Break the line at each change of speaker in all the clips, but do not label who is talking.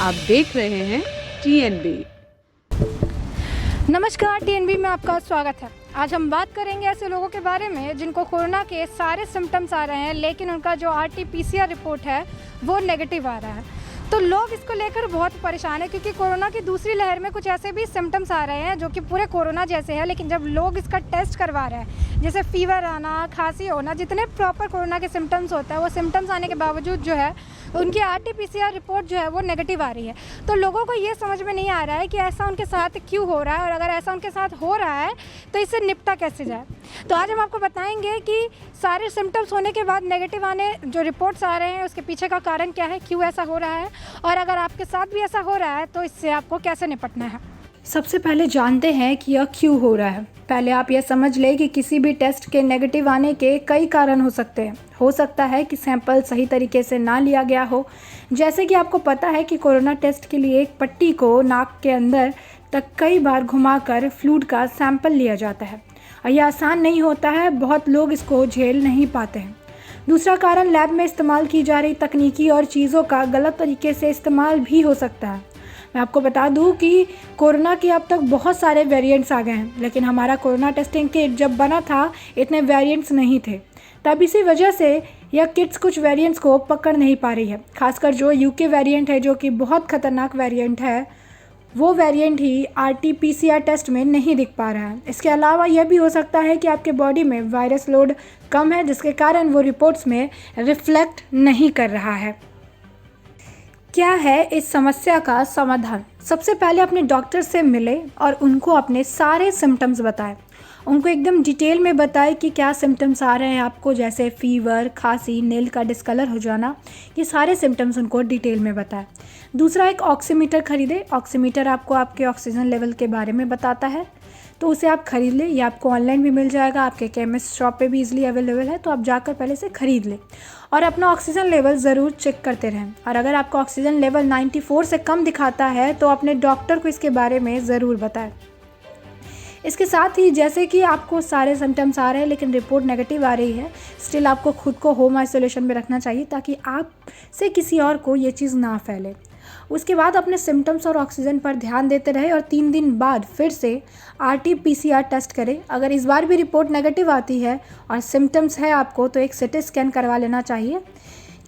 आप देख रहे हैं TNB।
नमस्कार, TNB में आपका स्वागत है। आज हम बात करेंगे ऐसे लोगों के बारे में जिनको कोरोना के सारे सिम्टम्स आ रहे हैं, लेकिन उनका जो RT-PCR रिपोर्ट है वो नेगेटिव आ रहा है। तो लोग इसको लेकर बहुत परेशान हैं, क्योंकि कोरोना की दूसरी लहर में कुछ ऐसे भी सिम्टम्स आ रहे हैं जो कि पूरे कोरोना जैसे हैं, लेकिन जब लोग इसका टेस्ट करवा रहे हैं, जैसे फीवर आना, खांसी होना, जितने प्रॉपर कोरोना के सिम्टम्स होता है, वो सिम्टम्स आने के बावजूद जो है उनकी RT-PCR रिपोर्ट जो है वो नेगेटिव आ रही है। तो लोगों को ये समझ में नहीं आ रहा है कि ऐसा उनके साथ क्यों हो रहा है, और अगर ऐसा उनके साथ हो रहा है तो इससे निपटा कैसे जाए। तो आज हम आपको बताएंगे कि सारे सिम्टम्स होने के बाद नेगेटिव आने जो रिपोर्ट्स आ रहे हैं उसके पीछे का कारण क्या है, क्यों ऐसा हो रहा है, और अगर आपके साथ भी ऐसा हो रहा है तो इससे आपको कैसे निपटना है।
सबसे पहले जानते हैं कि यह क्यों हो रहा है। पहले आप यह समझ लें कि किसी भी टेस्ट के नेगेटिव आने के कई कारण हो सकते हैं। हो सकता है कि सैंपल सही तरीके से ना लिया गया हो। जैसे कि आपको पता है कि कोरोना टेस्ट के लिए एक पट्टी को नाक के अंदर तक कई बार घुमाकर फ्लूइड का सैंपल लिया जाता है, और यह आसान नहीं होता है। बहुत लोग इसको झेल नहीं पाते हैं। दूसरा कारण लैब में इस्तेमाल की जा रही तकनीकी और चीज़ों का गलत तरीके से इस्तेमाल भी हो सकता है। मैं आपको बता दूं कि कोरोना के अब तक बहुत सारे वेरिएंट्स आ गए हैं, लेकिन हमारा कोरोना टेस्टिंग किट जब बना था इतने वेरिएंट्स नहीं थे। तब इसी वजह से यह किट्स कुछ वेरिएंट्स को पकड़ नहीं पा रही है। खासकर जो UK वेरिएंट है, जो कि बहुत ख़तरनाक वेरिएंट है, वो वेरिएंट ही RT-PCR टेस्ट में नहीं दिख पा रहा है। इसके अलावा यह भी हो सकता है कि आपके बॉडी में वायरस लोड कम है, जिसके कारण वो रिपोर्ट्स में रिफ्लेक्ट नहीं कर रहा है। क्या है इस समस्या का समाधान? सबसे पहले अपने डॉक्टर से मिले और उनको अपने सारे सिम्टम्स बताएं। उनको एकदम डिटेल में बताएं कि क्या सिम्टम्स आ रहे हैं आपको, जैसे फीवर, खांसी, नेल का डिस्कलर हो जाना। ये सारे सिम्टम्स उनको डिटेल में बताएं। दूसरा, एक ऑक्सीमीटर खरीदें। ऑक्सीमीटर आपको आपके ऑक्सीजन लेवल के बारे में बताता है, तो उसे आप खरीद लें। ये आपको ऑनलाइन भी मिल जाएगा, आपके केमिस्ट शॉप पे भी इजीली अवेलेबल है, तो आप जाकर पहले से ख़रीद लें। और अपना ऑक्सीजन लेवल ज़रूर चेक करते रहें। और अगर आपका ऑक्सीजन लेवल 94 से कम दिखाता है तो अपने डॉक्टर को इसके बारे में ज़रूर बताएं। इसके साथ ही जैसे कि आपको सारे सिम्टम्स आ रहे हैं लेकिन रिपोर्ट नेगेटिव आ रही है, स्टिल आपको खुद को होम आइसोलेशन में रखना चाहिए, ताकि आप से किसी और को ये चीज़ ना फैले। उसके बाद अपने सिम्टम्स और ऑक्सीजन पर ध्यान देते रहे और 3 दिन बाद फिर से RT-PCR टेस्ट करें। अगर इस बार भी रिपोर्ट नेगेटिव आती है और सिम्टम्स है आपको, तो एक CT स्कैन करवा लेना चाहिए,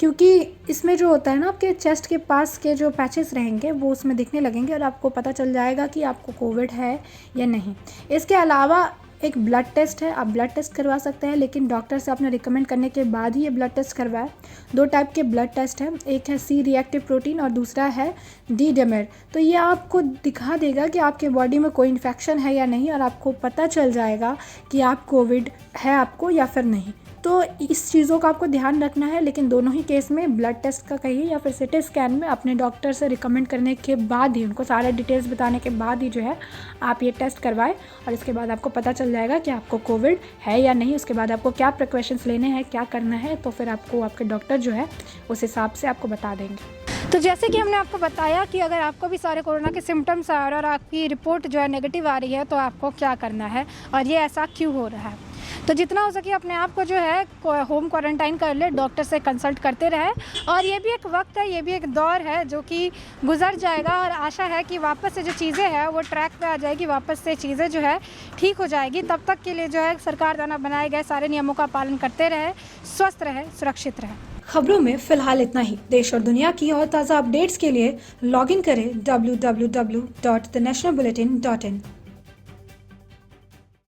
क्योंकि इसमें जो होता है ना, आपके चेस्ट के पास के जो पैचेस रहेंगे वो उसमें दिखने लगेंगे और आपको पता चल जाएगा कि आपको कोविड है या नहीं। इसके अलावा एक ब्लड टेस्ट है, आप ब्लड टेस्ट करवा सकते हैं, लेकिन डॉक्टर से आपने रिकमेंड करने के बाद ही ये ब्लड टेस्ट करवाएं। 2 टाइप के ब्लड टेस्ट हैं, एक है C रिएक्टिव प्रोटीन और दूसरा है D-dimer। तो ये आपको दिखा देगा कि आपके बॉडी में कोई इन्फेक्शन है या नहीं, और आपको पता चल जाएगा कि आप कोविड है आपको या फिर नहीं। तो इस चीज़ों का आपको ध्यान रखना है, लेकिन दोनों ही केस में ब्लड टेस्ट का कहिए या फिर CT स्कैन में अपने डॉक्टर से रिकमेंड करने के बाद ही, उनको सारे डिटेल्स बताने के बाद ही जो है आप ये टेस्ट करवाएं, और इसके बाद आपको पता चल जाएगा कि आपको कोविड है या नहीं। उसके बाद आपको क्या प्रिकॉशंस लेने हैं, क्या करना है, तो फिर आपको आपके डॉक्टर जो है उस हिसाब से आपको बता देंगे।
तो जैसे कि हमने आपको बताया कि अगर आपको भी सारे कोरोना के सिम्टम्स आ रहे हैं और आपकी रिपोर्ट जो है नेगेटिव आ रही है, तो आपको क्या करना है और ये ऐसा क्यों हो रहा है। तो जितना हो सके अपने आप को जो है होम क्वारंटाइन कर ले, डॉक्टर से कंसल्ट करते रहे। और ये भी एक वक्त है, ये भी एक दौर है जो कि गुजर जाएगा, और आशा है कि वापस से जो चीज़ें हैं वो ट्रैक पे आ जाएगी, वापस से चीज़ें जो है ठीक हो जाएगी। तब तक के लिए जो है सरकार द्वारा बनाए गए सारे नियमों का पालन करते रहे, स्वस्थ रहे, सुरक्षित रहे।
खबरों में फिलहाल इतना ही। देश और दुनिया की और ताज़ा अपडेट्स के लिए लॉगिन करें www.thenationalbulletin.in।